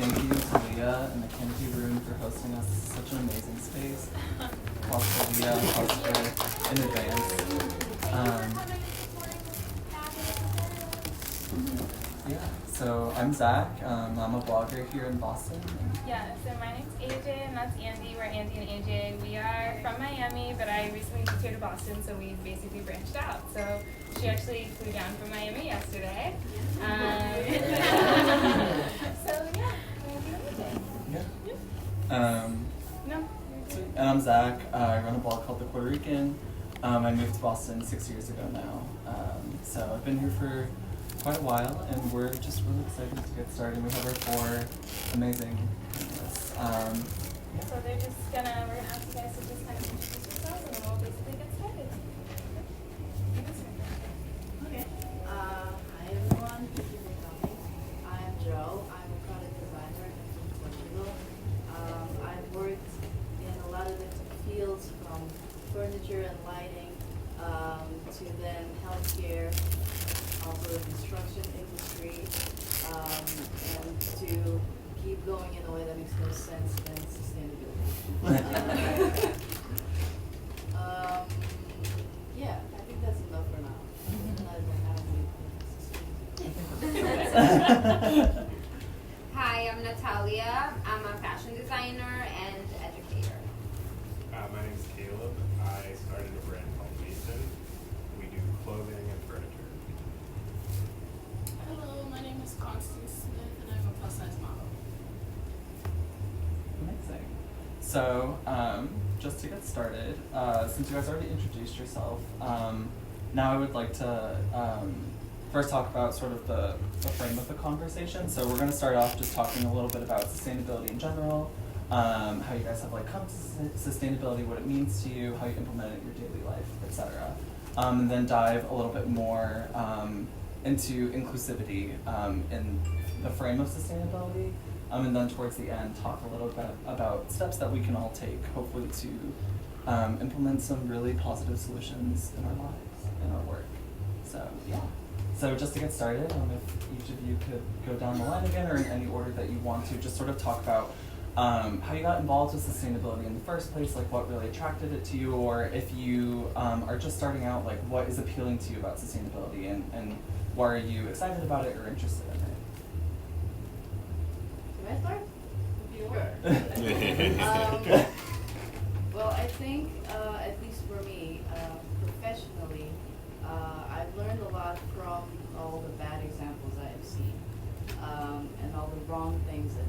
thank you to Leah and the Canopy Room for hosting us. This is such an amazing space. Applause for Leah, applause for in advance. Yeah, so I'm Zach. I'm a blogger here in Boston. Yeah, so my name's AJ and that's Andie. We're Andie and AJ. We are from Miami, but I recently moved here to Boston, so we basically branched out. So she actually flew down from Miami yesterday. So yeah, Andie and AJ. Yeah. No. And I'm Zach. I run a blog called The Quarterrican. I moved to Boston 6 years ago now. So I've been here for quite a while, and we're just really excited to get started. We have our 4 amazing panelists. So we're gonna ask you guys to just kind of introduce yourselves, and then we'll basically get started. Okay. Hi everyone. Thank you for coming. I'm Joe. I'm a product designer from Portugal. I've worked in a lot of different fields, from furniture and lighting to then healthcare, also the construction industry, and to keep going in a way that makes no sense than sustainability. Yeah, I think that's enough for now. Hi, I'm Natalia. I'm a fashion designer and educator. My name is Caleb. I started a brand called Mason. We do clothing and furniture. Hello, my name is Constance Smith and I'm a plus size model. Amazing. So, just to get started, since you guys already introduced yourself, now I would like to first talk about sort of the frame of the conversation. So we're going to start off just talking a little bit about sustainability in general, how you guys have like come to sustainability, what it means to you, how you implement it in your daily life, etc. And then dive a little bit more into inclusivity in the frame of sustainability. And then towards the end, talk a little bit about steps that we can all take, hopefully to implement some really positive solutions in our lives, in our work. So, yeah. So just to get started, if each of you could go down the line again, or in any order that you want to, just sort of talk about how you got involved with sustainability in the first place, like what really attracted it to you, or if you are just starting out, like what is appealing to you about sustainability, and why are you excited about it or interested in it? Can I start? Sure. Well, I think, at least for me, professionally, I've learned a lot from all the bad examples I have seen, and all the wrong things that,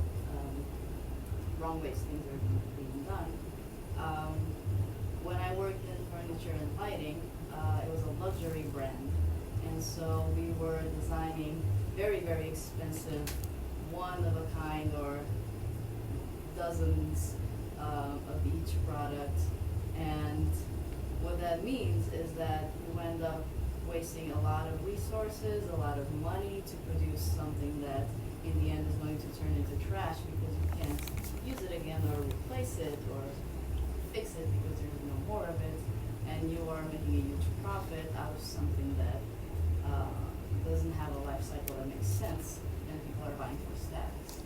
wrong ways things are being done. When I worked in furniture and lighting, it was a luxury brand, and so we were designing very, very expensive, one-of-a-kind or dozens of each product, and what that means is that you end up wasting a lot of resources, a lot of money to produce something that in the end is going to turn into trash because you can't use it again or replace it or fix it because there's no more of it, and you are making a huge profit out of something that doesn't have a life cycle that makes sense, and people are buying for status.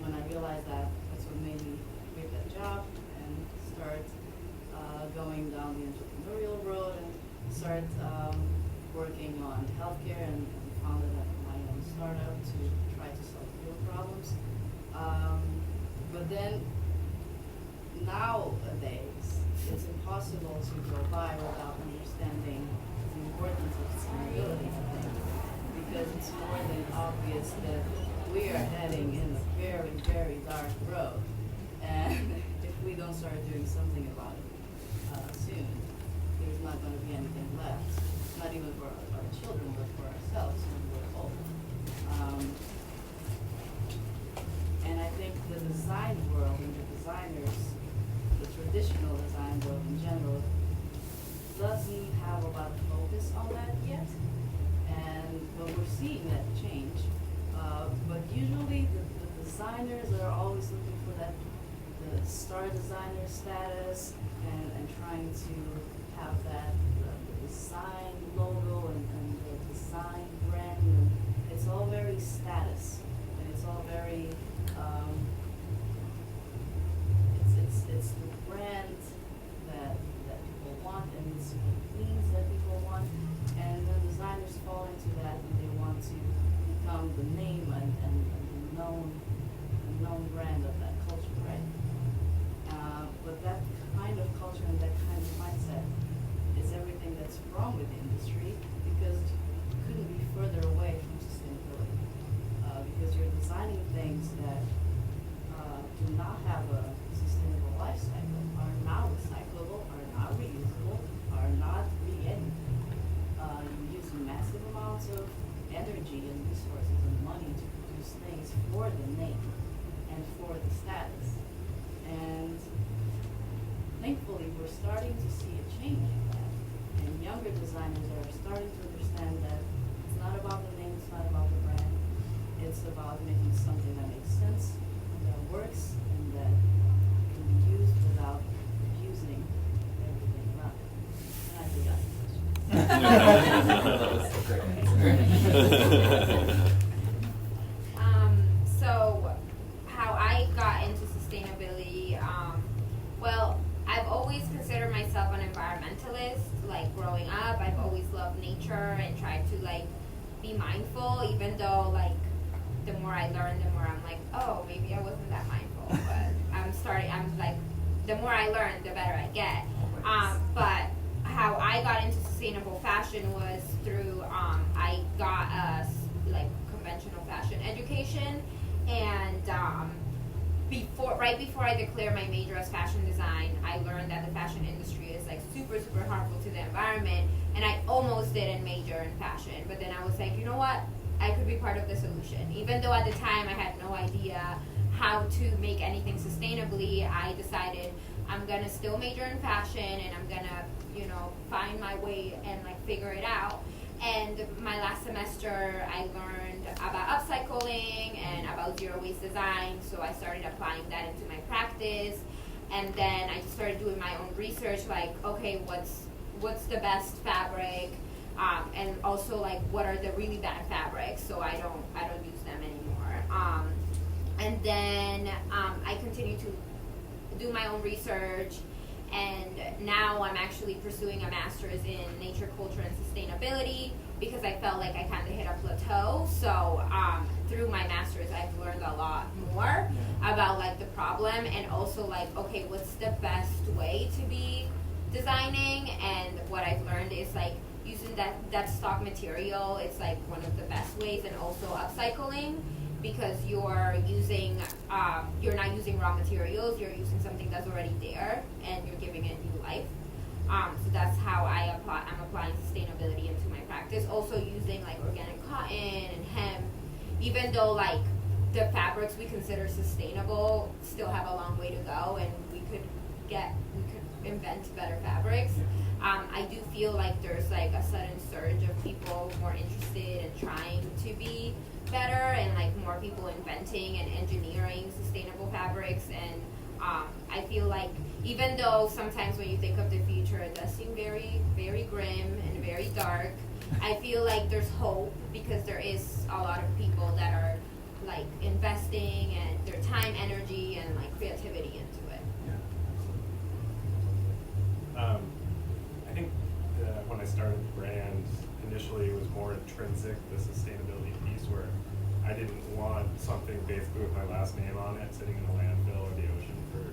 When I realized that, that's what made me quit that job and start going down the entrepreneurial road and start working on healthcare, and founded my own startup to try to solve real problems. But then nowadays, it's impossible to go by without understanding the importance of sustainability, I think, because it's more than obvious that we are heading in a very, very dark road, and if we don't start doing something about it soon, there's not going to be anything left, not even for our children, but for ourselves when we're old. And I think the design world and the designers, the traditional design world in general, doesn't have a lot of focus on that yet, but we're seeing that change. But usually the designers are always looking for the star designer status, and trying to have that the design logo and the design brand. And it's all very status, and it's all the name and the known brand of that culture, right? But that kind of culture and that kind of mindset is everything that's wrong with the industry, because it couldn't be further away from sustainability. Because you're designing things that do not have a sustainable life cycle, are not recyclable, are not reusable, are not re-edited. You're using massive amounts of energy and resources and money to produce things for the name and for the status. And thankfully, we're starting to see a change in that. And younger designers are starting to understand that it's not about the name, it's not about the brand. It's about making something that makes sense, that works, and that can be used without abusing everything around it. And I think that's the question. So how I got into sustainability, well, I've always considered myself an environmentalist. Like growing up, I've always loved nature and tried to like be mindful, even though like the more I learn, the more I'm like, oh, maybe I wasn't that mindful. But I'm like, the more I learn, the better I get. But how I got into sustainable fashion was through, I got a like conventional fashion education, and right before I declared my major as fashion design, I learned that the fashion industry is like super, super harmful to the environment, and I almost didn't major in fashion. But then I was like, you know what? I could be part of the solution. Even though at the time I had no idea how to make anything sustainably, I decided I'm gonna still major in fashion, and I'm gonna, find my way and like figure it out. And my last semester, I learned about upcycling and about zero waste design, so I started applying that into my practice. And then I just started doing my own research, like, okay, what's the best fabric, and also like what are the really bad fabrics, so I don't use them anymore. And then I continue to do my own research. And now I'm actually pursuing a master's in nature, culture, and sustainability, because I felt like I kind of hit a plateau. So through my master's, I've learned a lot more about like the problem, and also like, okay, what's the best way to be designing? And what I've learned is like using that stock material. It's like one of the best ways, and also upcycling, because you're not using raw materials, you're using something that's already there, and you're giving it new life. So that's how I'm applying sustainability into my practice. Also using like organic cotton and hemp, even though like the fabrics we consider sustainable still have a long way to go, and we could invent better fabrics. I do feel like there's like a sudden surge of people more interested in trying to be better, and like more people inventing and engineering sustainable fabrics. And I feel like even though sometimes when you think of the future it does seem very, very grim and very dark, I feel like there's hope, because there is a lot of people that are like investing and their time, energy, and like creativity into it. I think when I started the brand, initially it was more intrinsic, the sustainability piece, where I didn't want something basically with my last name on it sitting in a landfill or the ocean for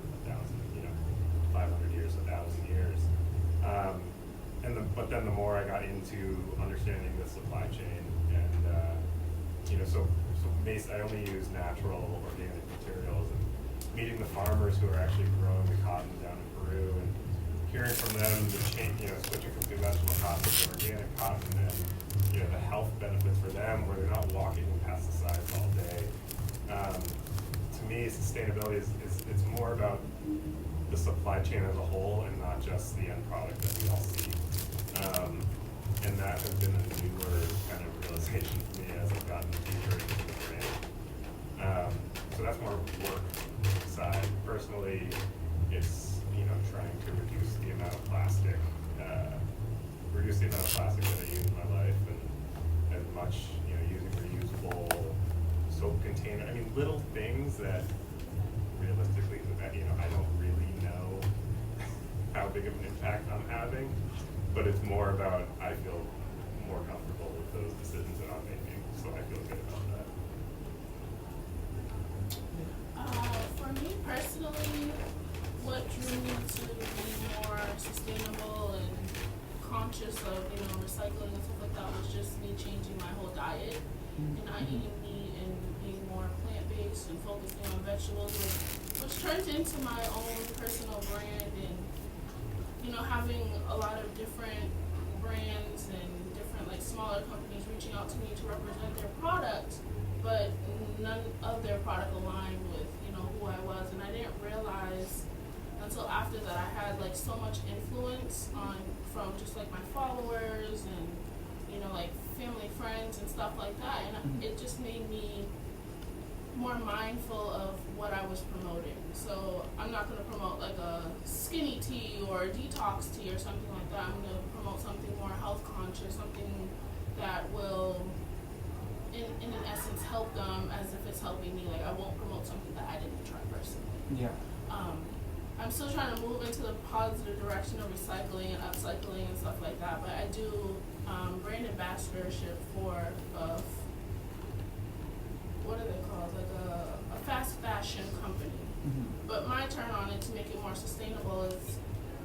500 years, 1,000 years. But then the more I got into understanding the supply chain, and so I only use natural, organic materials, and meeting the farmers who are actually growing the cotton down in Peru, and hearing from them the change, switching from conventional cotton to organic cotton, and the health benefits for them, where they're not walking with pesticides all day. To me, sustainability is it's more about the supply chain as a whole, and not just the end product that we all see. And that has been a newer kind of realization for me as I've gotten deeper into the brand. So that's more work side. Personally, it's trying to reduce the amount of plastic that I use in my life, and as much using reusable soap container. I mean, little things that realistically, I don't really know how big of an impact I'm having, but it's more about I feel more comfortable with those decisions that I'm making, so I feel good about that. sustainable and conscious of, recycling and stuff like that was just me changing my whole diet and not eating meat and being more plant-based and focusing on vegetables, which turned into my own personal brand and, having a lot of different brands and different smaller companies reaching out to me to represent their product, but none of their product aligned with, who I was, and I didn't realize until after that I had so much influence from just my followers and family, friends and stuff like that, and it just made me more mindful of what I was promoting. So I'm not going to promote a skinny tea or a detox tea or something like that. I'm going to promote something more health conscious, something that will in an essence help them as if it's helping me. I won't promote something that I didn't try personally. Yeah. I'm still trying to move into the positive direction of recycling and upcycling and stuff like that, but I do brand ambassadorship for what are they called? A fast fashion company. But my turn on it to make it more sustainable is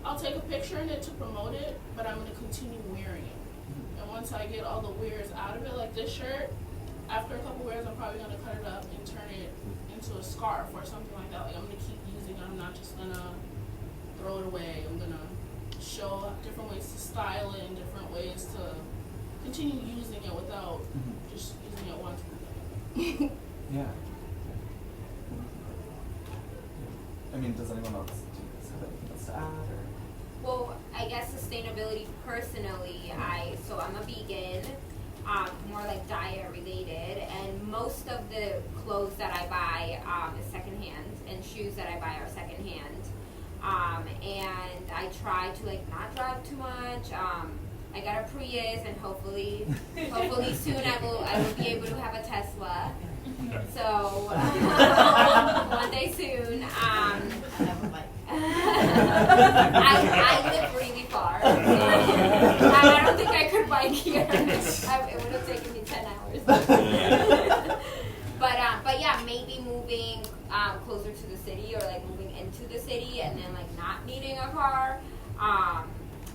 I'll take a picture in it to promote it, but I'm going to continue wearing it. And once I get all the wears out of it, like this shirt, after a couple wears, I'm probably going to cut it up and turn it into a scarf or something like that. I'm going to keep using it. I'm not just going to throw it away. I'm going to show different ways to style it and different ways to continue using it without just using it once. Yeah. I mean, does anyone else have anything else to add? Or? Well, I guess sustainability personally, I'm a vegan, more diet related, and most of the clothes that I buy is secondhand, and shoes that I buy are secondhand. And I try to not drive too much. I got a Prius, and hopefully soon I will be able to have a Tesla. So one day soon. I live really far. I don't think I could bike here. It would have taken me 10 hours. But yeah, maybe moving closer to the city, or moving into the city, and then not needing a car.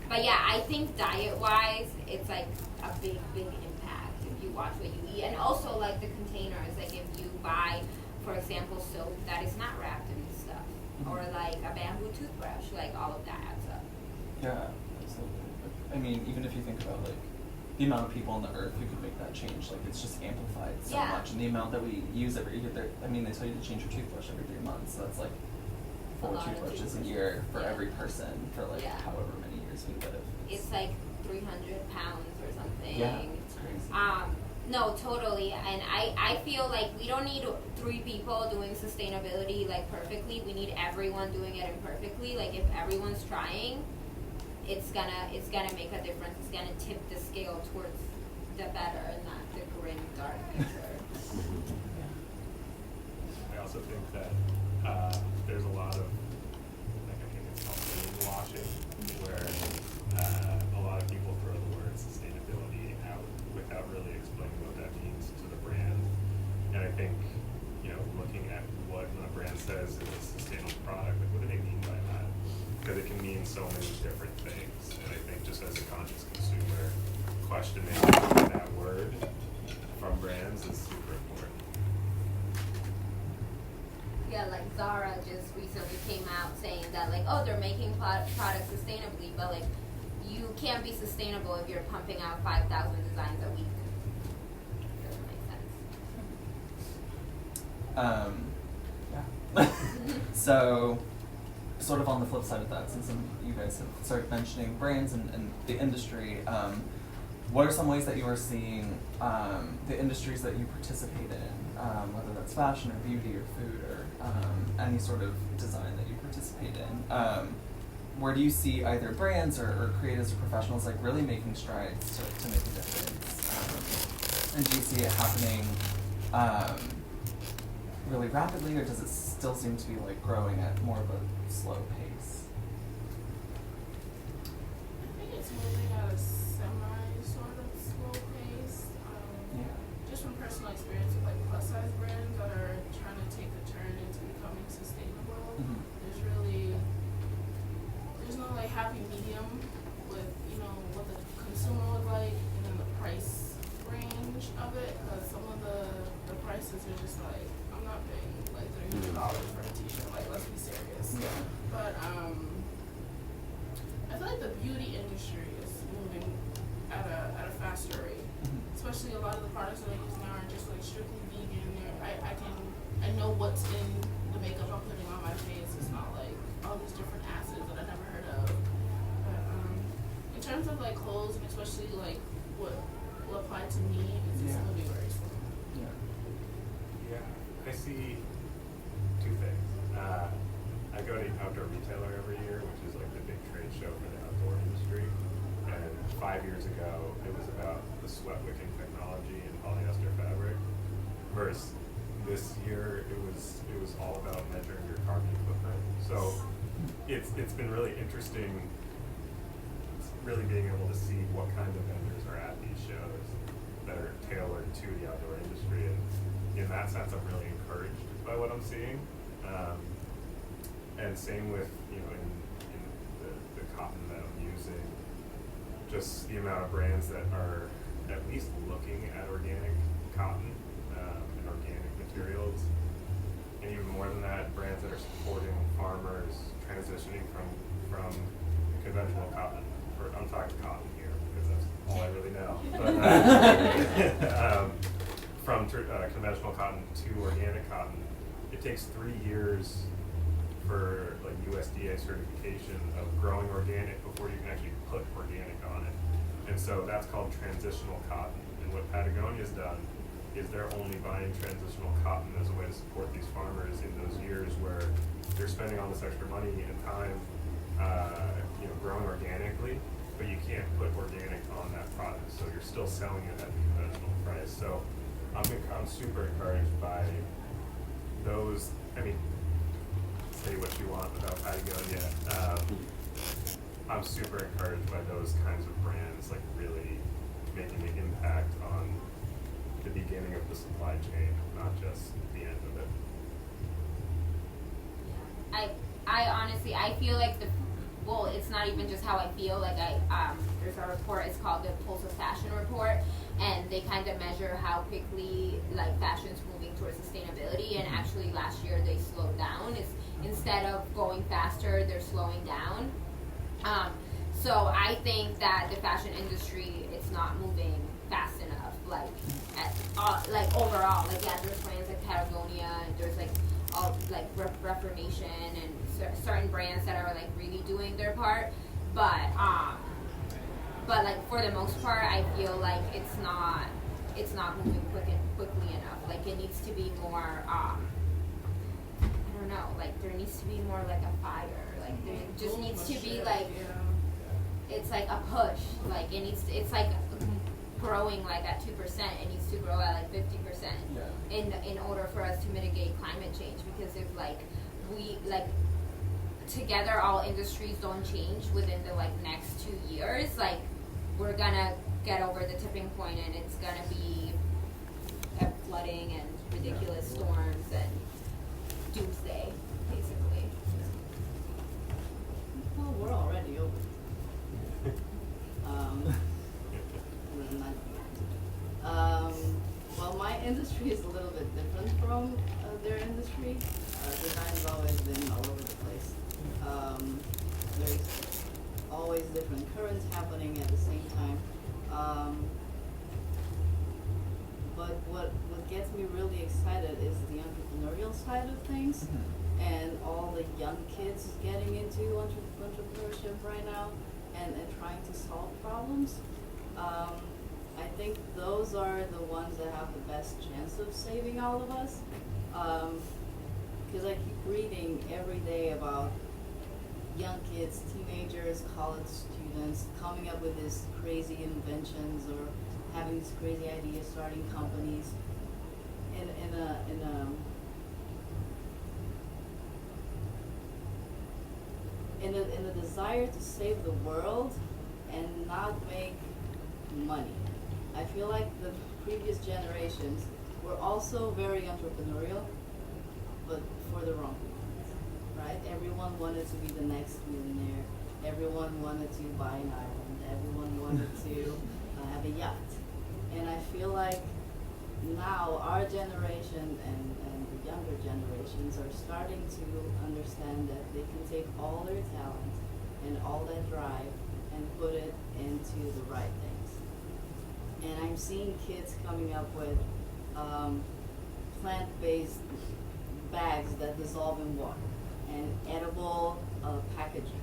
But yeah, I think diet-wise, it's a big impact if you watch what you eat, and also the containers. If you buy, for example, soap that is not wrapped in stuff, or a bamboo toothbrush, all of that adds up. Yeah, absolutely. I mean, even if you think about the amount of people on the earth who could make that change, it's just amplified so much, and the amount that we use every year. I mean, they tell you to change your toothbrush every 3 months, so that's 4 toothbrushes a year for every person for however many years we live. It's 300 pounds or something. Yeah, it's crazy. No, totally, and I feel we don't need 3 people doing sustainability perfectly. We need everyone doing it imperfectly. If everyone's trying, it's gonna make a difference. It's gonna tip the scale towards the better and not the grim, dark future. I also think that there's a lot of, I think it's called greenwashing, where a lot of people throw the word sustainability out without really explaining what that means to the brand. And I think, looking at what when a brand says is a sustainable product, what do they mean by that? Because it can mean so many different things. And I think just as a conscious consumer, questioning that word from brands is super important. Yeah, Zara just recently came out saying that they're making products sustainably, but you can't be sustainable if you're pumping out 5,000 designs a week. Doesn't make sense. Yeah. So, sort of on the flip side of that, since you guys have started mentioning brands and the industry, what are some ways that you are seeing the industries that you participate in, whether that's fashion or beauty or food or any sort of design that you participate in? Where do you see either brands or creatives or professionals really making strides to make a difference? And do you see it happening really rapidly, or does it still seem to be growing at more of a slow pace? I think it's moving at a sort of slow pace. Just from personal experience with plus size brands that are trying to take a turn into becoming sustainable. There's no happy just like, I'm not paying like $300 for a t-shirt, like, let's be serious. But I feel like the beauty industry is moving at a faster rate. Especially a lot of the products that I use now are just like strictly vegan. I know what's in the makeup I'm putting on my face. It's not like all these different acids that I never heard of. But in terms of like clothes, and especially like what will apply to me, it's just gonna be very slow. Yeah, I see two things. I go to Outdoor Retailer every year, which is like the big trade show for the outdoor industry. And 5 years ago, it was about the sweat wicking technology and polyester fabric. Versus this year, it was all about measuring your carbon footprint. So it's been really interesting, really being able to see what kinds of vendors are at these shows that are tailored to the outdoor industry. And in that sense, I'm really encouraged by what I'm seeing. And same with, in the cotton that I'm using, just the amount of brands that are at least looking at organic cotton and organic materials. And even more than that, brands that are supporting farmers transitioning from conventional cotton. I'm talking cotton here because that's all I really know. But, from conventional cotton to organic cotton, it takes 3 years for like USDA certification of growing organic before you can actually put organic on it. And so that's called transitional cotton. And what Patagonia's done is they're only buying transitional cotton as a way to support these farmers in those years where they're spending all this extra money and time growing organically, but you can't put organic on that product, so you're still selling it at the conventional price. So I'm super encouraged by those. I mean, say what you want about Patagonia. I'm super encouraged by those kinds of brands, like really making an impact on the beginning of the supply chain, not just the end of it. I honestly, I feel like it's not even just how I feel. Like there's a report. It's called the Pulse of Fashion report, and they kind of measure how quickly like fashion's moving towards sustainability. And actually, last year they slowed down. Instead of going faster, they're slowing down. So I think that the fashion industry, it's not moving fast enough. Like overall, like there's brands like Patagonia, and there's like all like Reformation and certain brands that are like really doing their part, but like for the most part, I feel like it's not moving quickly enough. Like it needs to be more. I don't know. Like there needs to be more like a fire. Like there just needs to be like it's like a push. Like it's like growing like at 2%. It needs to grow at like 50% in order for us to mitigate climate change. Because if like we like together all industries don't change within the like next 2 years, like we're gonna get over the tipping point and it's gonna be flooding and ridiculous storms and doomsday basically. Well, we're already over. Well, my industry is a little bit different from their industry. Design's always been all over the place. There's always different currents happening at the same time. But what gets me really excited is the entrepreneurial side of things, and all the young kids getting into entrepreneurship right now and trying to solve problems. I think those are the ones that have the best chance of saving all of us. Because I keep reading every day about young kids, teenagers, college students coming up with these crazy inventions or having these crazy ideas, starting companies in a desire to save the world and not make money. I feel like the previous generations were also very entrepreneurial, but for the wrong reasons, right? Everyone wanted to be the next millionaire. Everyone wanted to buy an island. Everyone wanted to have a yacht. And I feel like now our generation and the younger generations are starting to understand that they can take all their talent and all that drive and put it into the right things. And I'm seeing kids coming up with plant-based bags that dissolve in water, and edible packaging,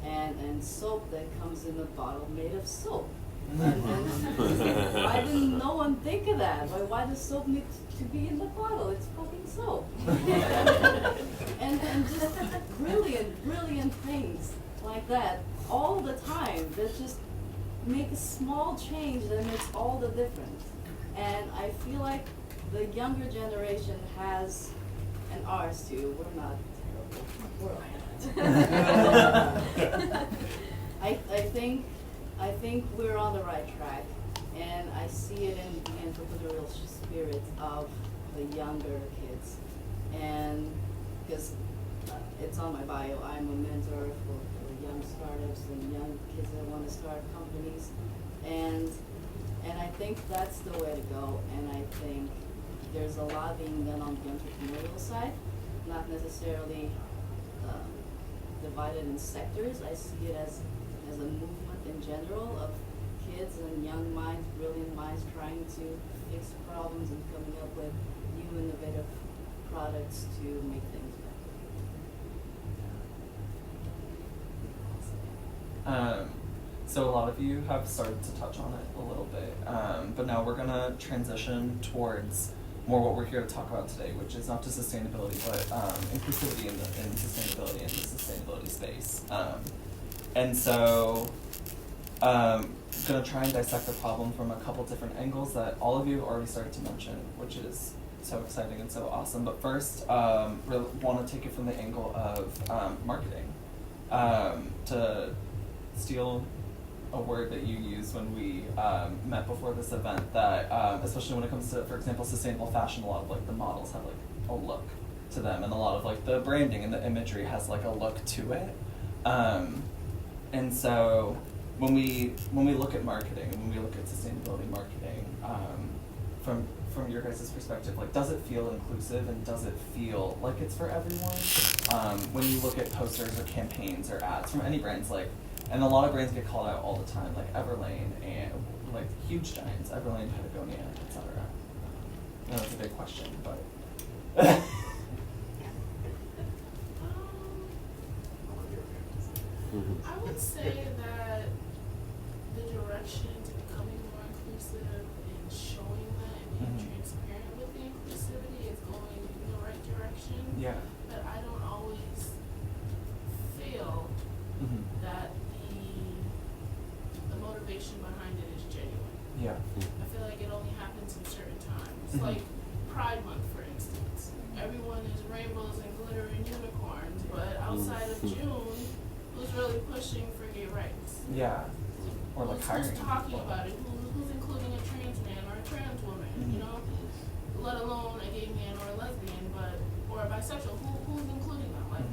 and soap that comes in a bottle made of soap. And why didn't no one think of that? Why does soap need to be in the bottle? It's fucking soap. and just brilliant things like that all the time that just make a small change that makes all the difference. And I feel like the younger generation has, and ours too, we're not terrible, we're alright. I think we're on the right track, and I see it in the entrepreneurial spirit of the younger kids. And because it's on my bio, I'm a mentor for young startups and young kids that want to start companies, and I think that's the way to go. And I think there's a lot being done on the entrepreneurial side, not necessarily divided in sectors. I see it as a movement in general of kids and young minds, brilliant minds trying to fix problems and coming up with new innovative products to make things better. So a lot of you have started to touch on it a little bit, but now we're gonna transition towards more what we're here to talk about today, which is not just sustainability, but inclusivity in sustainability and the sustainability space. And so, gonna try and dissect the problem from a couple different angles that all of you have already started to mention, which is so exciting and so awesome. But first, really want to take it from the angle of marketing. To steal a word that you used when we met before this event, that especially when it comes to, for example, sustainable fashion, a lot of like the models have like a look to them, and a lot of like the branding and the imagery has like a look to it. And so when we look at marketing and when we look at sustainability marketing, from your guys' perspective, like, does it feel inclusive and does it feel like it's for everyone? When you look at posters or campaigns or ads from any brands, like, and a lot of brands get called out all the time, like Everlane and like huge giants, Everlane, Patagonia, etc. I know that's a big question, but. I would say that the direction to becoming more inclusive and showing that and being transparent with the inclusivity is going in the right direction. Yeah. But I don't always feel that the motivation behind it is genuine. Yeah. I feel like it only happens in certain times. Like Pride Month, for instance. Everyone is rainbows and glitter and unicorns, but outside of June, who's really pushing for gay rights? Yeah. Or like hiring. Who's talking about it? Who's including a trans man or a trans woman? You know, let alone a gay man or a lesbian, or a bisexual. Who's including them? Like,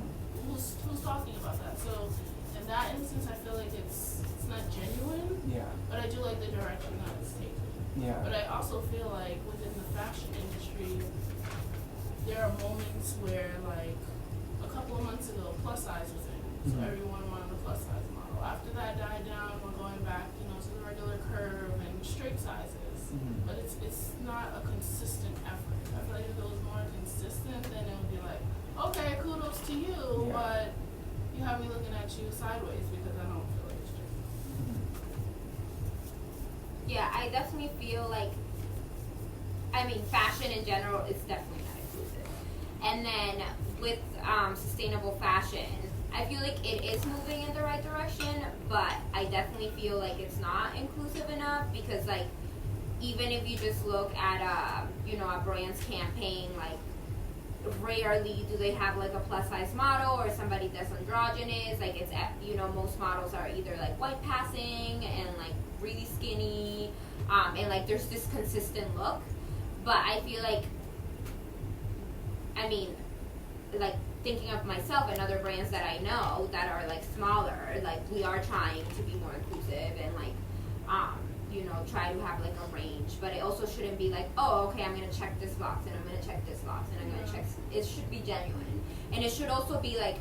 who's talking about that? So, in that instance, I feel like it's not genuine. Yeah. But I do like the direction that it's taken. Yeah. But I also feel like within the fashion industry, there are moments where, like, a couple of months ago, plus size was in. So everyone wanted a plus size model. After that died down, we're going back, to the regular curve and straight sizes. But it's not a consistent effort. I feel like if it was more consistent, then it would be like, okay, kudos to you, but you have me looking at you sideways because I don't feel like it's true. Yeah, I definitely feel like, fashion in general is definitely not inclusive. And then with sustainable fashion, I feel like it is moving in the right direction, but I definitely feel like it's not inclusive enough because, like, even if you just look at a brand's campaign, like, rarely do they have like a plus size model or somebody that's androgynous. Like, it's most models are either like white passing and like really skinny, and like there's this consistent look. But I feel like, like, thinking of myself and other brands that I know that are like smaller, like we are trying to be more inclusive and like try to have like a range, but it also shouldn't be like, oh, okay, I'm gonna check this box and I'm gonna check this box and I'm gonna check. It should be genuine, and it should also be like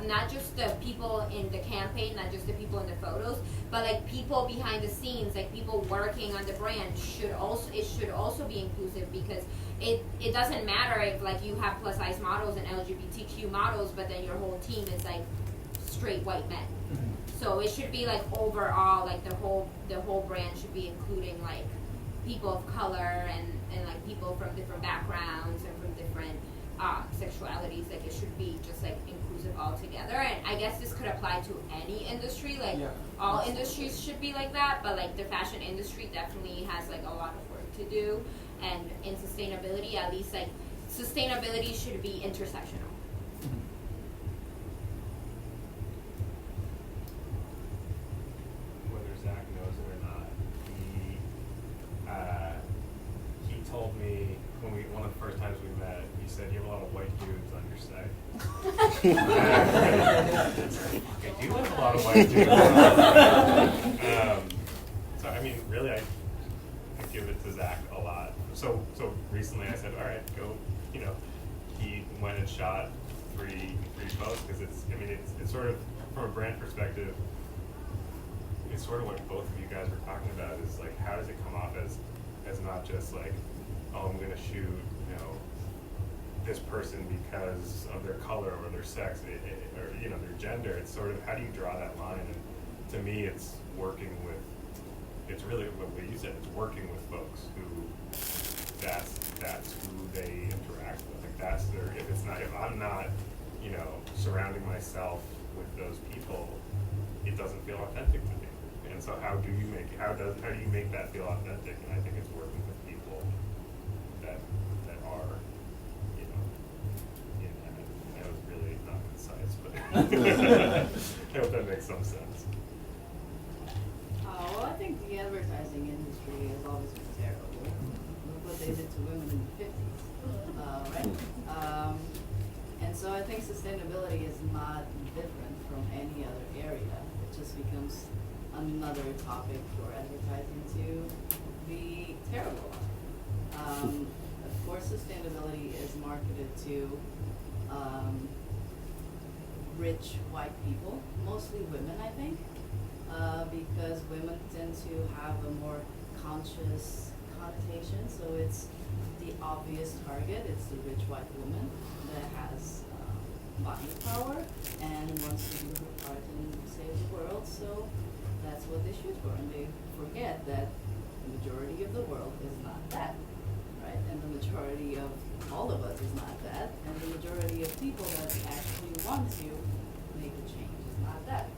not just the people in the campaign, not just the people in the photos, but like people behind the scenes, like people working on the brand should also be inclusive, because it doesn't matter if like you have plus size models and LGBTQ models, but then your whole team is like straight white men. So it should be like overall, like the whole brand should be including like people of color and like people from different backgrounds and from different sexualities. Like it should be just like inclusive altogether. And I guess this could apply to any industry. Like all industries should be like that, but like the fashion industry definitely has like a lot of work to do. And in sustainability, at least like sustainability should be intersectional. Zach knows it or not, he told me one of the first times we met, he said, you have a lot of white dudes on your site. I do have a lot of white dudes. So I mean, really, I give it to Zach a lot. So recently I said, all right, go, he went and shot three posts, because it's sort of, from a brand perspective, it's sort of what both of you guys were talking about, is like, how does it come off as not just like, oh, I'm gonna shoot, this person because of their color or their sex, or their gender. It's sort of, how do you draw that line? And to me, it's really what you said, it's working with folks who that's who they interact with. Like that's if I'm not, surrounding myself with those people, it doesn't feel authentic to me. And so how do you make that feel authentic? And I think it's working with people that are, that was really not concise, but I hope that makes some sense. Well, I think the advertising industry has always been terrible. Look what they did to women in the 50s, right? And so I think sustainability is not different from any other area. It just becomes another topic for advertising to be terrible on. Of course, sustainability is marketed to rich white people, mostly women, I think, because women tend to have a more conscious connotation. So it's the obvious target. It's the rich white woman that has buying power and wants to do her part and save the world. So that's what they shoot for, and they forget that the majority of the world is not that, right? And the majority of all of us is not that, and the majority of people that actually want to make a change is not that.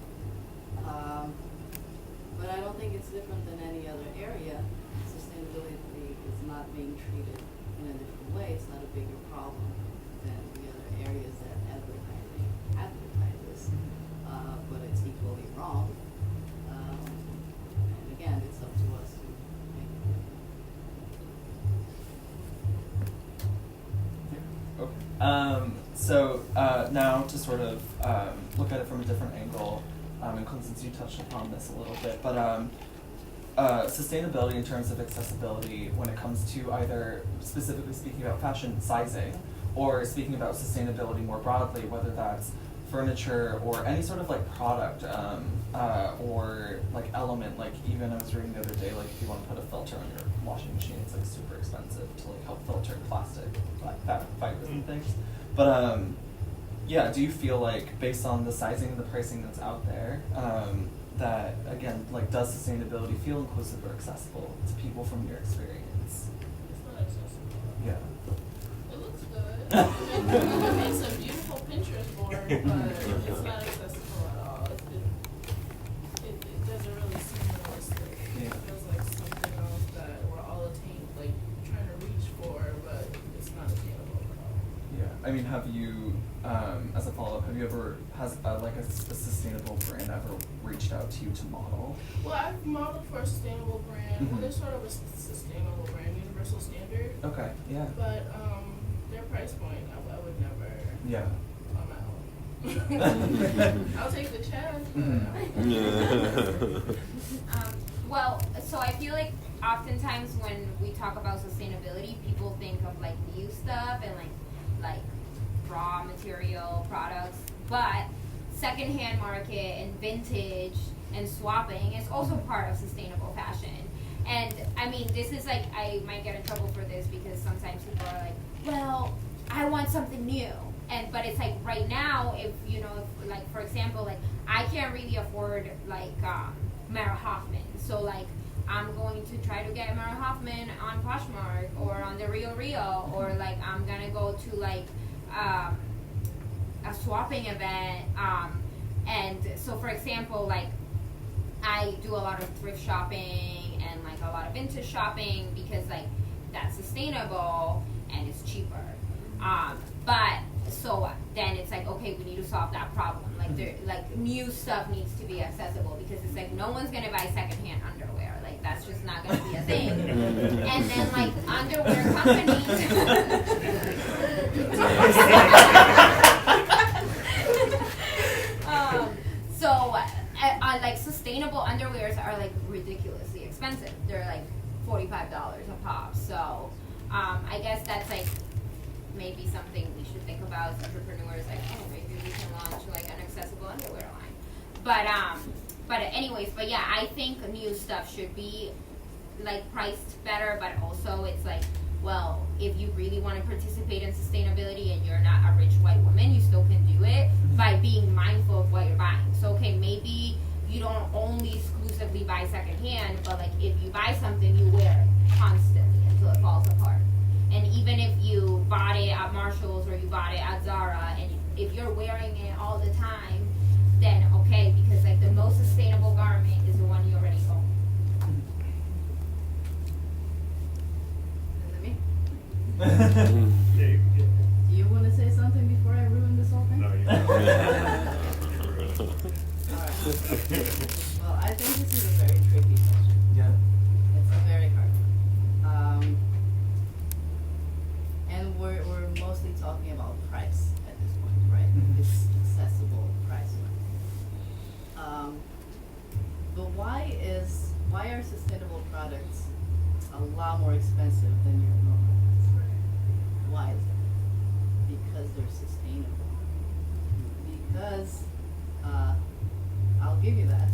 But I don't think it's different than any other area. Sustainability is not being treated in a different way. It's not a bigger problem than the other areas that advertising advertises, but it's equally wrong. And again, it's up to us to make it. Okay. So now to sort of look at it from a different angle, and since you touched upon this a little bit, but sustainability in terms of accessibility when it comes to either specifically speaking about fashion sizing or speaking about sustainability more broadly, whether that's furniture or any sort of like product or like element, like even I was reading the other day, like if you want to put a filter on your washing machine, it's like super expensive to like help filter plastic, like fabric fibers and things. But yeah, do you feel like based on the sizing and the pricing that's out there, that again, like does sustainability feel inclusive or accessible to people from your experience? It's not accessible. Yeah. It looks good. It's a beautiful Pinterest board, but it's not accessible at all. It doesn't really seem realistic. Yeah. It feels like something else that we're all trying to reach for, but it's not attainable at all. Yeah. I mean, have you, as a follow-up, has like a sustainable brand ever reached out to you to model? Well, I've modeled for a sustainable brand. Well, they're sort of a sustainable brand, Universal Standard. Okay, yeah. But their price point, I would never Yeah. on my own. I'll take the chance. Well, so I feel like oftentimes when we talk about sustainability, people think of like new stuff and like raw material products, but secondhand market and vintage and swapping is also part of sustainable fashion. And I mean, this is like, I might get in trouble for this because sometimes people are like, well, I want something new. But it's like right now, if you know, if, like for example, like I can't really afford like Mara Hoffman, so like I'm going to try to get Mara Hoffman on Poshmark or on the Rio Rio, or like I'm gonna go to like a swapping event. And so for example, like I do a lot of thrift shopping and like a lot of vintage shopping because like that's sustainable and it's cheaper. But so then it's like, okay, we need to solve that problem. Like like new stuff needs to be accessible because it's like no one's gonna buy secondhand underwear. Like that's just not gonna be a thing. And then like underwear companies. Like sustainable underwears are like ridiculously expensive. They're like $45 a pop. So I guess that's like maybe something we should think about as entrepreneurs. Like, oh, maybe we can launch like an accessible underwear line. But anyways, but yeah, I think new stuff should be like priced better. But also, it's like, well, if you really want to participate in sustainability and you're not a rich white woman, you still can do it by being mindful of what you're buying. So okay, maybe you don't only exclusively buy secondhand, but like if you buy something, you wear it constantly until it falls apart. And even if you bought it at Marshall's or you bought it at Zara, and if you're wearing it all the time, then okay, because like the most sustainable garment is the one you already own. Is it me? Yeah, Do you want to say something before I ruin this whole thing? no, you Alright. Well, I think this is a very tricky question. Yeah. It's a very hard one. And we're mostly talking about price at this point, right? Mhm. It's accessible price. But why are sustainable products a lot more expensive than your normal ones? Why is that? Because they're sustainable. Because I'll give you that.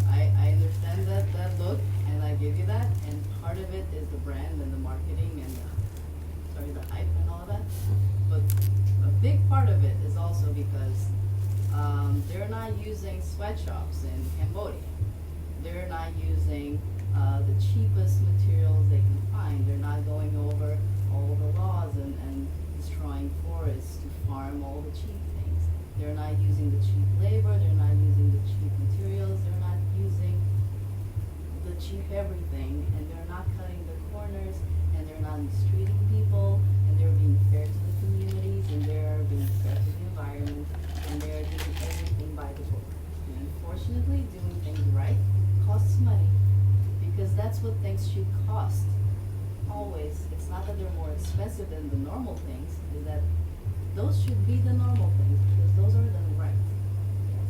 I understand that look, and I give you that. And part of it is the brand and the marketing and the hype and all of that. But a big part of it is also because they're not using sweatshops in Cambodia. They're not using the cheapest materials they can find. They're not going over all the laws and destroying forests to farm all the cheap things. They're not using the cheap labor. They're not using the cheap materials. They're not using the cheap everything. And they're not cutting the corners. And they're not mistreating people. And they're being fair to the communities. And they're being fair to the environment. And they're doing everything by the book. And unfortunately, doing things right costs money. Because that's what things should cost. Always. It's not that they're more expensive than the normal things. Is that those should be the normal things because those are done right. Yes.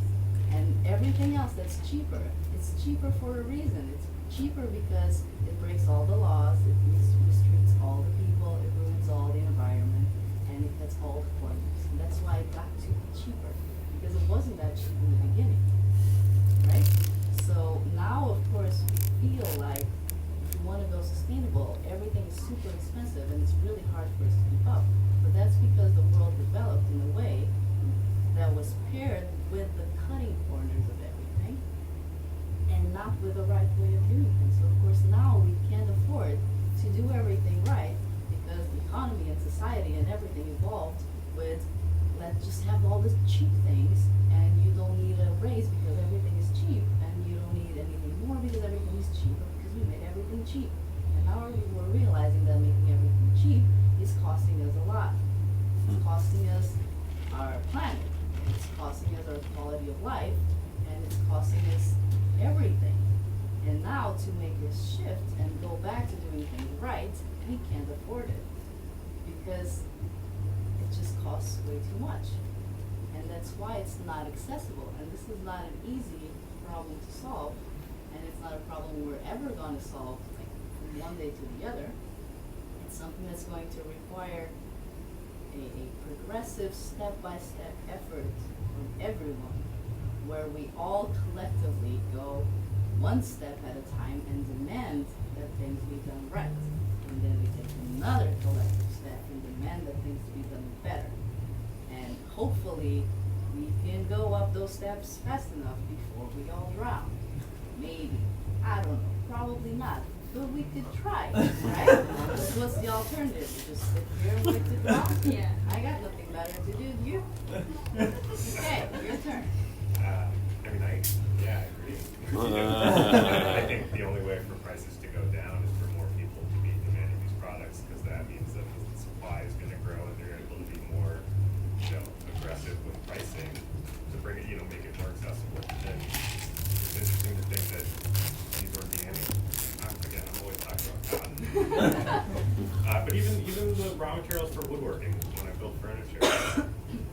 And everything else that's cheaper, it's cheaper for a reason. It's cheaper because it breaks all the laws, it mistreats all the people, it ruins all the environment, and it cuts all the corners. And that's why it got to be cheaper because it wasn't that cheap in the beginning, right? So now, of course, we feel like if we want to go sustainable, everything is super expensive and it's really hard for us to keep up. But that's because the world developed in a way that was paired with the cutting corners of everything and not with the right way of doing things. So of course now we can't afford to do everything right because the economy and society and everything evolved with let's just have all these cheap things and you don't need a raise because everything is cheap and you don't need anything more because everything is cheap because we made everything cheap. And now we're realizing that making everything cheap is costing us a lot. It's costing us our planet, it's costing us our quality of life, and it's costing us everything. And now to make a shift and go back to doing things right, we can't afford it because it just costs way too much. And and that's why it's not accessible. And this is not an easy problem to solve, and it's not a problem we're ever going to solve like from one day to the other. It's something that's going to require a progressive, step-by-step effort from everyone, where we all collectively go one step at a time and demand that things be done right. And then we take another collective step and demand that things be done better. And hopefully we can go up those steps fast enough before we all drown. Maybe. I don't know. Probably not. But we could try, right? What's the alternative? Just sit here and wait to drown? Yeah. I got nothing better to do. You? Okay, your turn. I mean, I agree. I think the only way for prices to go down is for more people to be demanding these products, because that means that the supply is going to grow and they're able to be more, aggressive with pricing to bring it, make it more accessible. And it's interesting to think that these organic, again, I'm always talking about cotton. But even the raw materials for woodworking, when I build furniture,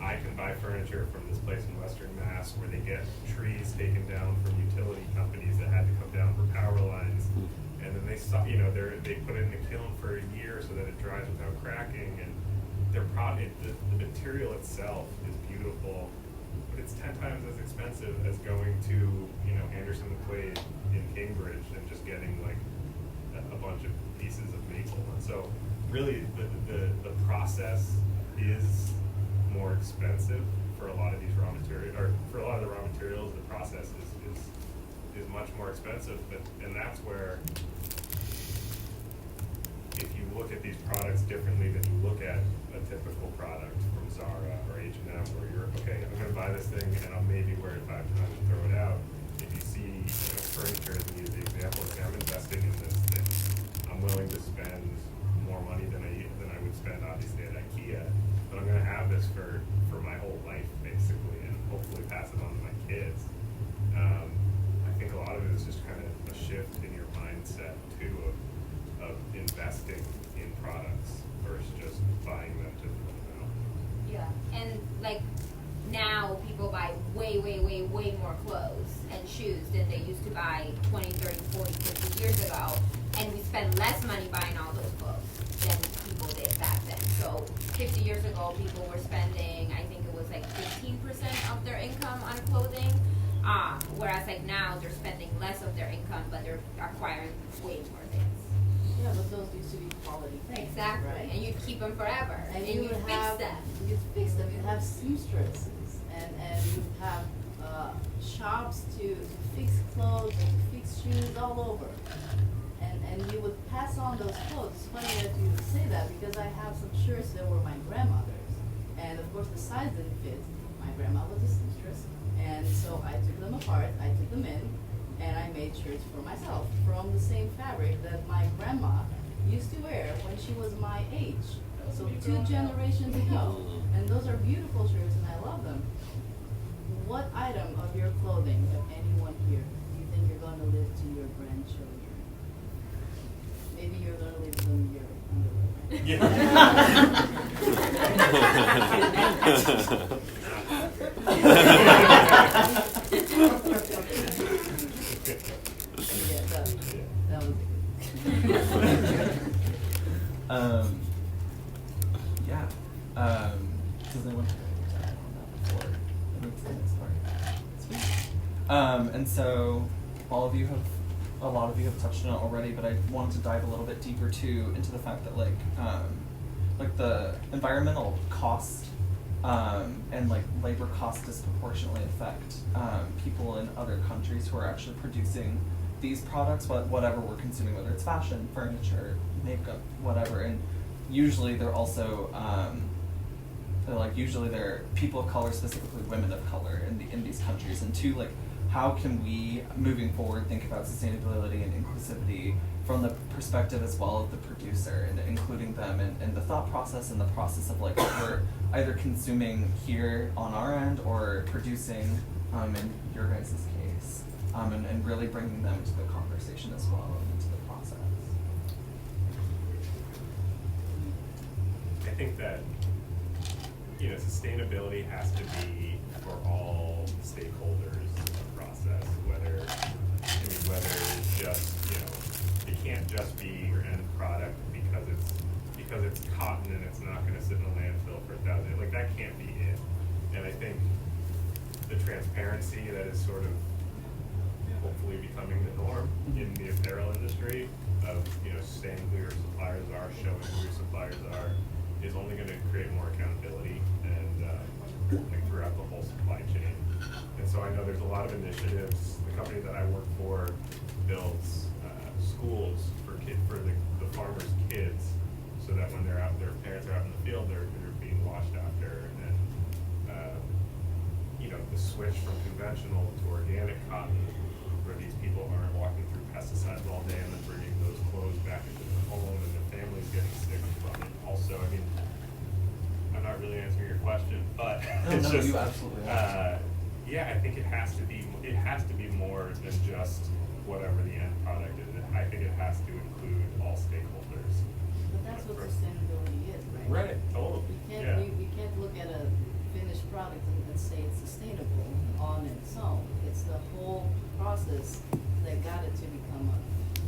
I can buy furniture from this place in Western Mass where they get trees taken down from utility companies that had to come down for power lines, and then they put it in the kiln for a year so that it dries without cracking, and their product, the material itself is beautiful, but it's 10 times as expensive as going to Anderson McQuaid in Cambridge and just getting like a bunch of pieces of maple. And so really the process is more expensive for a lot of these raw materials, or for a lot of the raw materials. The process is much more expensive, and that's where, if you look at these products differently than you look at a typical product from Zara or H&M, where you're, okay, I'm going to buy this thing and I'll maybe wear it 5 times and throw it out. If you see furniture as the example, okay, I'm investing in this thing, I'm willing to spend more money than I would spend obviously at IKEA, but I'm going to have this for my whole life basically, and hopefully pass it on to my kids. I think a lot of it is just kind of a shift in your mindset too of investing in products versus just buying them to throw them out. Yeah, and like now people buy way more clothes and shoes than they used to buy 20, 30, 40, 50 years ago, and we spend less money buying all those clothes than people did back then. So 50 years ago, people were spending, I think it was like 15% of their income on clothing, whereas like now they're spending less of their income, but they're acquiring way more things. Yeah, but those used to be quality things. Exactly, right? and you'd keep them forever, and you you'd would fix have, them. You'd fix them. You'd have seamstresses, and you'd have shops to fix clothes and to fix shoes all over. And you would pass on those clothes. It's funny that you would say that, because I have some shirts that were my grandmother's, and of course the size didn't fit. My grandma was a seamstress, and so I took them apart, I took them in, and I made shirts for myself from the same fabric that my grandma used to wear when she was my age. So 2 generations ago. And those are beautiful shirts, and I love them. What item of your clothing, of anyone here, do you think you're going to live to your grandchildren? Maybe you're going to leave them your that was Yeah. Does anyone have anything to add on that before I move to the next part? Sweet. And so a lot of you have touched on it already, but I wanted to dive a little bit deeper too into the fact that like the environmental cost and like labor costs disproportionately affect people in other countries who are actually producing these products, whatever we're consuming, whether it's fashion, furniture, makeup, whatever. And usually they're also they're people of color, specifically women of color in these countries. And two, like, how can we, moving forward, think about sustainability and inclusivity from the perspective as well of the producer, and including them in the thought process and the process of like what we're either consuming here on our end or producing in your guys' case, and really bringing them into the conversation as well and into the process. I think that, sustainability has to be for all stakeholders in the process, whether it's just, it can't just be your end product because it's cotton and it's not going to sit in a landfill for 1,000 years. Like, that can't be it. And I think the transparency that is sort of hopefully becoming the norm in the apparel industry of, saying who your suppliers are, showing who your suppliers are, is only going to create more accountability and like throughout the whole supply chain. And so I know there's a lot of initiatives. The company that I work for builds schools for the farmers' kids, so that when their parents are out in the field, they're being washed after. And the switch from conventional to organic cotton, where these people aren't walking through pesticides all day and then bringing those clothes back into their home and their families getting sick from it. Also, I mean, I'm not really answering your question, but it's just, you absolutely are. I think it has to be more than just whatever the end product is. I think it has to include all stakeholders. But that's what sustainability is, right? Right, totally. You can't look at a finished product and say it's sustainable on its own. It's the whole process that got it to become a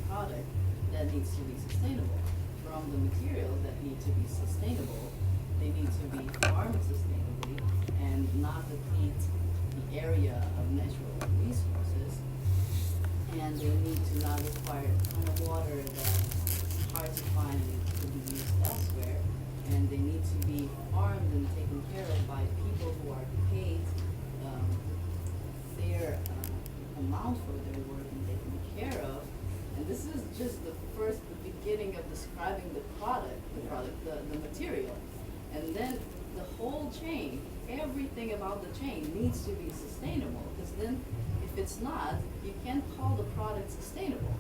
product that needs to be sustainable. From the materials that need to be sustainable, they need to be farmed sustainably and not deplete the area of natural resources. And they need to not require a ton of water that's hard to find and could be used elsewhere. And they need to be farmed and taken care of by people who are paid fair amount for their work and taken care of. And this is just the beginning of describing the material. And then the whole chain, everything about the chain needs to be sustainable, because then if it's not, you can't call the product sustainable.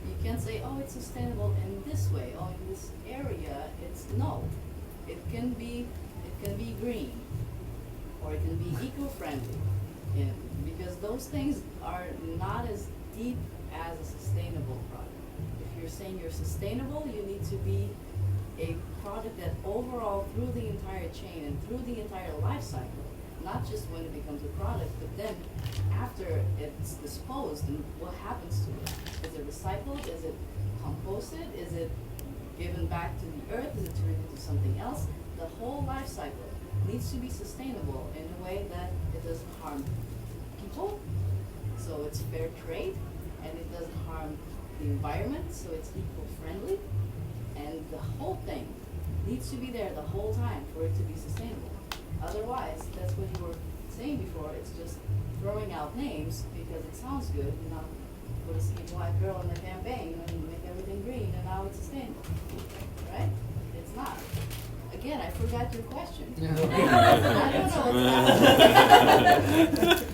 You can't say, oh, it's sustainable in this way, oh, in this area, no. It can be green, or it can be eco-friendly, because those things are not as deep as a sustainable product. If you're saying you're sustainable, you need to be a product that overall, through the entire chain and through the entire life cycle, not just when it becomes a product, but then after it's disposed and what happens to it. Is it recycled? Is it composted? Is it given back to the earth? Is it turned into something else? The whole life cycle needs to be sustainable in a way that it doesn't harm people, so it's fair trade, and it doesn't harm the environment, so it's eco-friendly, and the whole thing needs to be there the whole time for it to be sustainable. Otherwise, that's what you were saying before, it's just throwing out names because it sounds good, and now put a skinny white girl in the campaign and make everything green, and now it's sustainable, right? It's not. Again, I forgot your question. I don't know what's happening.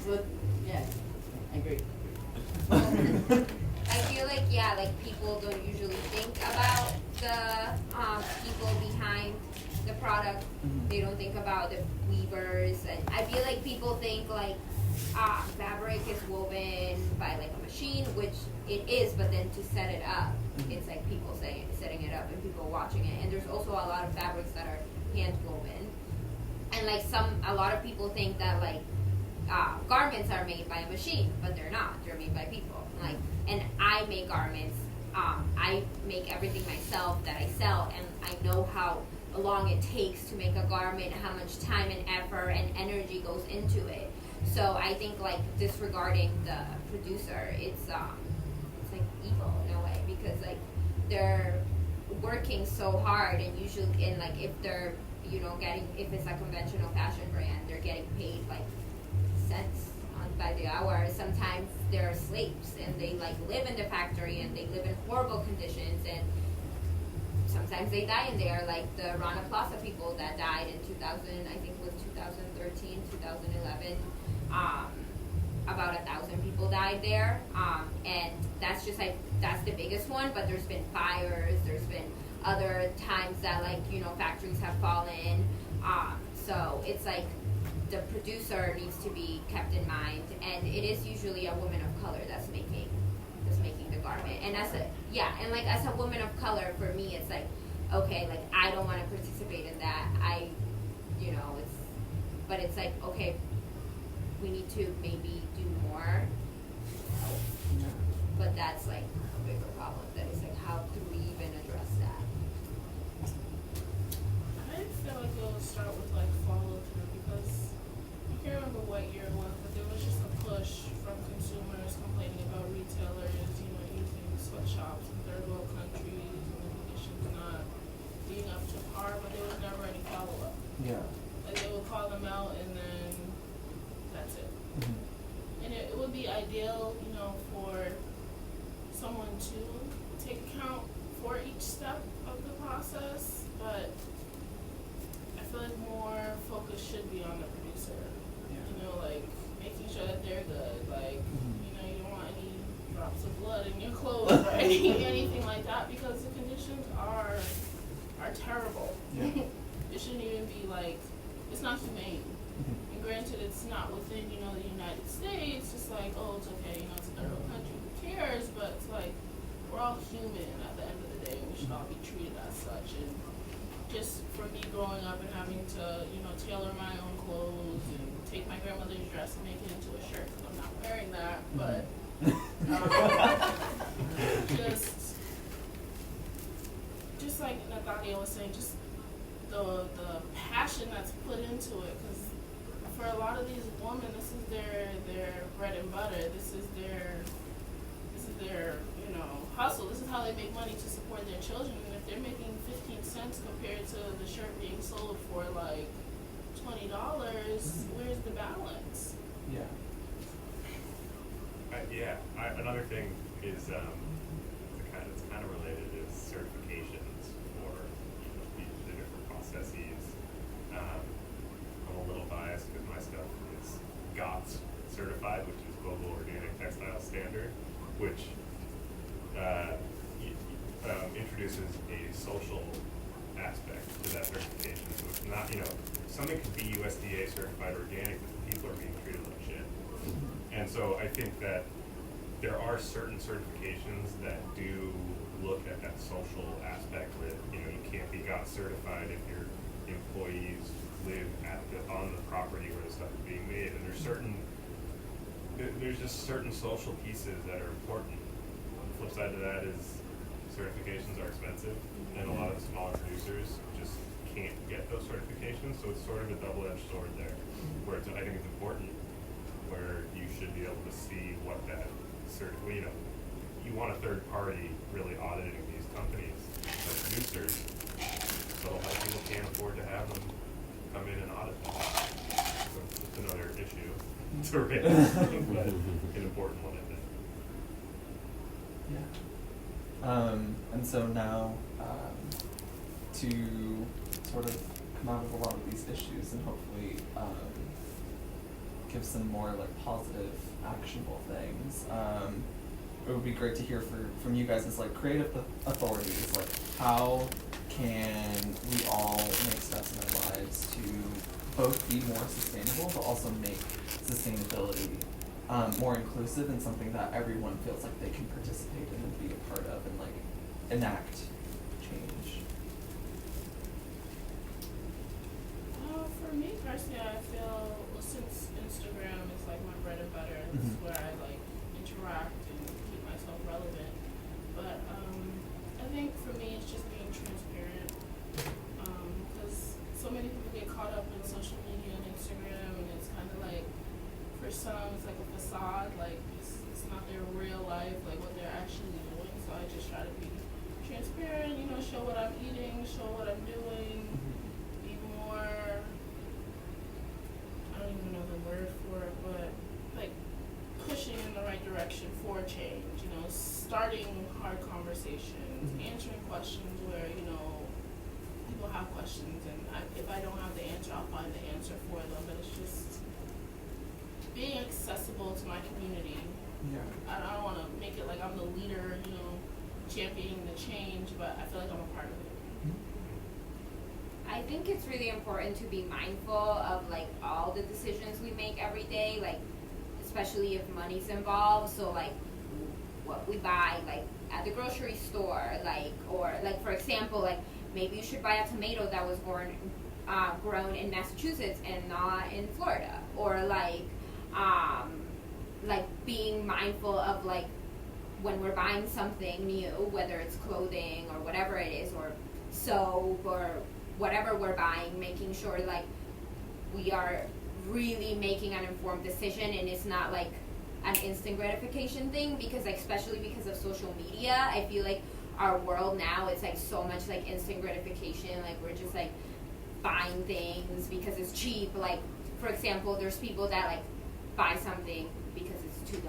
But, yeah, I agree. I feel like, people don't usually think about the people behind the product. They don't think about the weavers, and I feel like people think fabric is woven by a machine, which it is, but then to set it up, it's people setting it up and people watching it. And there's also a lot of fabrics that are hand woven, and a lot of people think that garments are made by a machine, but they're not. They're made by people. And I make garments. I make everything myself that I sell, and I know how long it takes to make a garment, how much time and effort and energy goes into it. So I think disregarding the producer, it's evil in a way, because they're working so hard, and usually if they're if it's a conventional fashion brand, they're getting paid cents by the hour. Sometimes they're slaves, and they live in the factory, and they live in horrible conditions, and sometimes they die in there, the Rana Plaza people that died in 2013, 2011. About 1,000 people died there, and that's just that's the biggest one. But there's been fires, there's been other times that factories have fallen. So it's the producer needs to be kept in mind, and it is usually a woman of color that's making the garment. And as a woman of color, for me, it's okay, I don't want to participate in that. but it's like, okay, we need to maybe do more. Yeah. But that's like a bigger problem. That is like, how do we even address that? I feel like it'll start with like follow through, because I can't remember what year it was, but there was just a push from consumers complaining about retailers, using sweatshops in third world countries and the conditions not being up to par, but there was never any follow up. Yeah. Like they would call them out and then that's it. Mm-hmm. And it would be ideal, for someone to take account for each step of the process, but I feel like more focus should be on the producer. Yeah. Like making sure that they're good. Like, you don't want any drops of blood in your clothes or anything like that, because the conditions are terrible. Yeah. It shouldn't even be like, it's not humane. Mm-hmm. And granted, it's not within, the United States. It's like, oh, it's okay, it's a third world country, who cares? But it's like, we're all human at the end of the day, and we should all be treated as such. And just for me growing up and having to, tailor my own clothes and take my grandmother's dress and make it into a shirt, because I'm not wearing that, but just like Natalia was saying, just the passion that's put into it, because for a lot of these women, this is their bread and butter. This is their hustle. This is how they make money to support their children. And if they're making 15 cents compared to the shirt being sold for like $20, where's the balance? Yeah. Another thing is it's kind of related is certifications for the different processes. I'm a little biased because my stuff is GOTS certified, which is Global Organic Textile Standard, which introduces a social aspect to that certification. So it's not, something could be USDA certified organic, but people are being treated like shit. And so I think that there are certain certifications that do look at that social aspect with, you can't be GOTS certified if your employees live on the property where the stuff is being made. And there's just certain social pieces that are important. The flip side to that is certifications are expensive, and a lot of the smaller producers just can't get those certifications, so it's sort of a double-edged sword there, where I think it's important, where you should be able to see what that you want a third party really auditing these companies, the producers, so a lot of people can't afford to have them come in and audit them. So it's another issue to raise, but an important one, I think. Yeah. And so now, to sort of come out of a lot of these issues and hopefully give some more like positive, actionable things, it would be great to hear from you guys as like creative authorities, like how can we all make steps in our lives to both be more sustainable but also make sustainability more inclusive and something that everyone feels like they can participate in and be a part of and like enact change. For me personally, I feel, since Instagram is like my bread and butter, this is where I like interact and keep myself relevant. But I think for me, it's just being transparent, because so many people get caught up in social media and Instagram, and it's kind of like, for some, it's like a facade, like it's not their real life, like what they're actually doing. So I just try to be transparent, show what I'm eating, show what I'm doing, be more, I don't even know the word for it, but like pushing in the right direction for change, starting hard conversations, answering questions where, people have questions, and if I don't have the answer, I'll find the answer for them, but it's just being accessible to my community. Yeah. I don't want to make it like I'm the leader, championing the change, but I feel like I'm a part of it. I think it's really important to be mindful of like all the decisions we make every day, like especially if money's involved. So like what we buy, like at the grocery store, like, or like for example, like maybe you should buy a tomato that was grown in Massachusetts and not in Florida, or like being mindful of like when we're buying something new, whether it's clothing or whatever it is, or soap or whatever we're buying, making sure like we are really making an informed decision and it's not like an instant gratification thing, because like especially because of social media, I feel like our world now, it's like so much like instant gratification, like we're just like buying things because it's cheap. Like for example, there's people that like buy something because it's $2,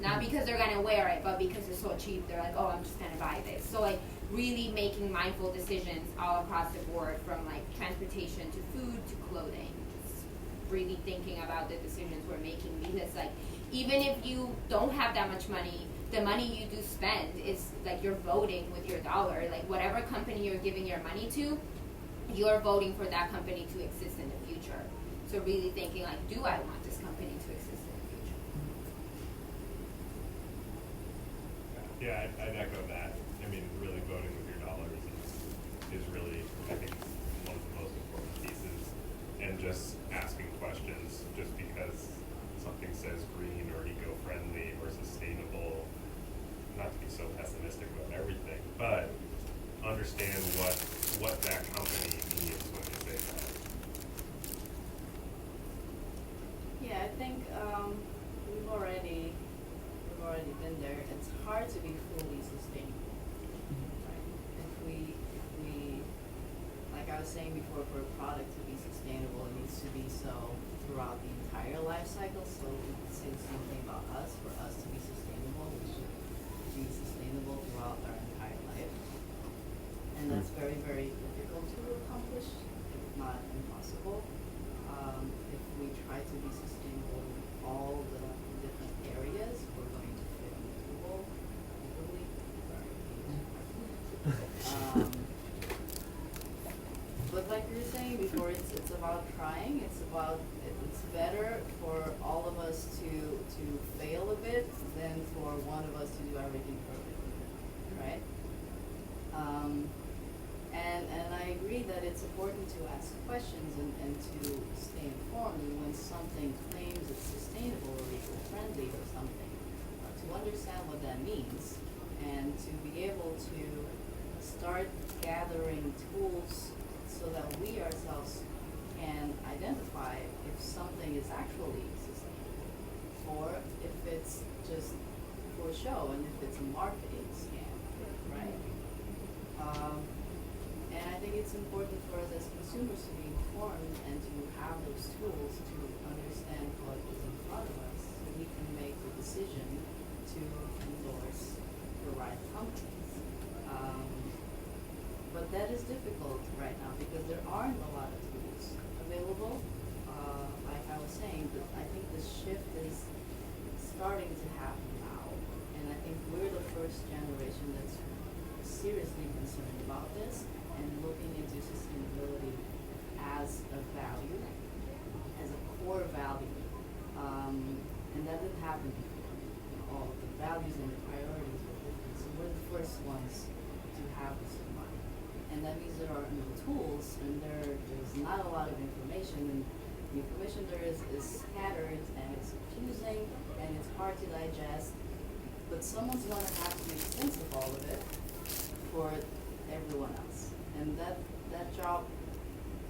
not because they're gonna wear it, but because it's so cheap, they're like, oh, I'm just gonna buy this. So like really making mindful decisions all across the board, from like transportation to food to clothing, just really thinking about the decisions we're making, because like even if you don't have that much money, the money you do spend is like you're voting with your dollar. Like whatever company you're giving your money to, you're voting for that company to exist in the future. So really thinking like, do I want this company to exist in the future? Yeah, I'd echo that. I mean, really voting with your dollars is really, I think, one of the most important pieces. And just asking questions, just because something says green or eco-friendly or sustainable, not to be so pessimistic about everything, but understand what that company means when they say that. Yeah, I think we've already been there. It's hard to be fully sustainable, right? If we, like I was saying before, for a product to be sustainable, it needs to be so throughout the entire life cycle. So we can say the same thing about us. For us to be sustainable, we should be sustainable throughout our entire life, and that's very, very difficult to accomplish, if not impossible. If we try to be sustainable in all the different areas, we're going to fail miserably. But like you were saying before, it's about trying. It's better for all of us to fail a bit than for one of us to do everything perfectly, right? And I agree that it's important to ask questions and to stay informed. And when something claims it's sustainable or eco-friendly or something, to understand what that means, and to be able to start gathering tools so that we ourselves can identify if something is actually sustainable, or if it's just for show and if it's a marketing scam, right? And I think it's important for us as consumers to be informed and to have those tools to understand what is in front of us, so we can make the decision to endorse the right companies. But that is difficult right now because there aren't a lot of tools available. Like I was saying, I think the shift is starting to happen now, and I think we're the first generation that's seriously concerned about this and looking into sustainability as a value, as a core value, and that didn't happen before. All the values and the priorities were different, so we're the first ones to have this in mind. And that means there are no tools, and there's not a lot of information, and the information there is scattered, and it's confusing, and it's hard to digest, but someone's going to have to make sense of all of it for everyone else. And that job,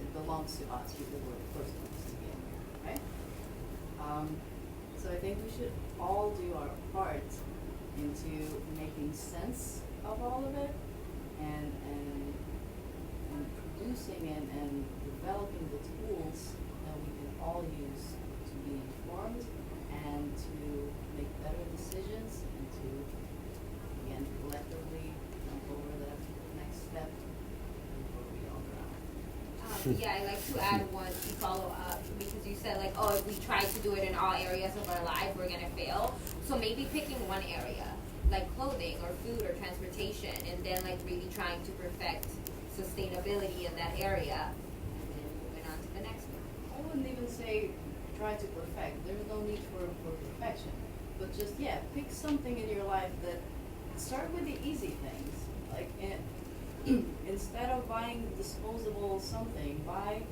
it belongs to us because we're the first ones to get there, right? So I think we should all do our part into making sense of all of it, and producing and developing the tools that we can all use to be informed and to make better decisions and to, again, collectively jump over that next step before we all drown. Yeah, I'd like to add one to follow up, because you said like, oh, if we try to do it in all areas of our life, we're gonna fail. So maybe picking one area, like clothing or food or transportation, and then like really trying to perfect sustainability in that area, and then moving on to the next one. I wouldn't even say try to perfect. There's no need for perfection. But just, pick something in your life that, start with the easy things. Like, instead of buying disposable something, buy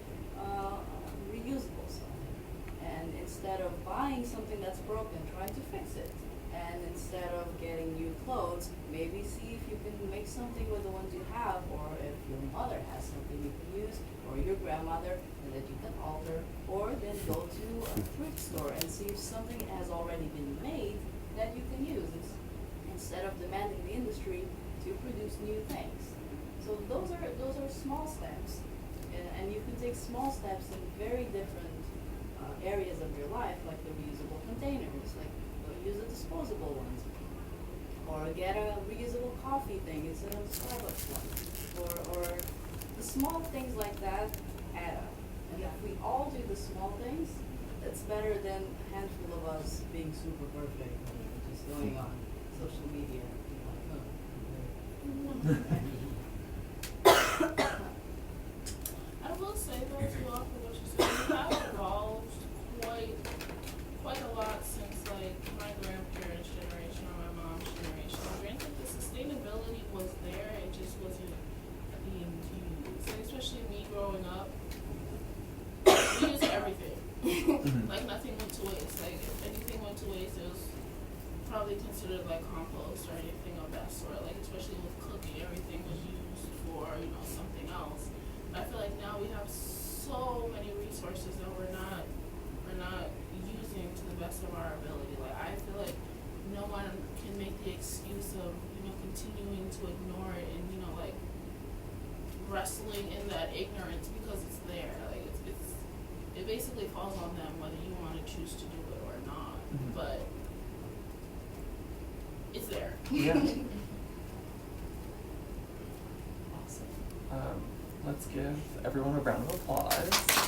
reusable something. And instead of buying something that's broken, try to fix it. And instead of getting new clothes, maybe see if you can make something with the ones you have, or if your mother has something you can use, or your grandmother, and that you can alter, or then go to a thrift store and see if something has already been made that you can use, instead of demanding the industry to produce new things. So those are small steps, and you can take small steps in very different areas of your life, like the reusable containers, like use the disposable ones, or get a reusable coffee thing instead of a Starbucks one, or the small things like that add up. And if we all do the small things, it's better than a handful of us being super perfect and just going on social media and like, I will say though, too, off of what you said, we have evolved quite a lot since like my grandparents' generation or my mom's generation. Granted, the sustainability was there, it just wasn't being used. Like, especially me growing up, we used everything. Like nothing went to waste. Like if anything went to waste, it was probably considered like compost or anything of that sort. Like especially with cooking, everything was used for, you know, something else. But I feel like now we have so many resources that we're not using to the best of our ability. Like I feel like no one can make the excuse of, you know, continuing to ignore it and, you know, like wrestling in that ignorance because it's there. Like it basically falls on them whether you want to choose to do it or not. But it's there. Yeah. Awesome. Let's give everyone a round of applause.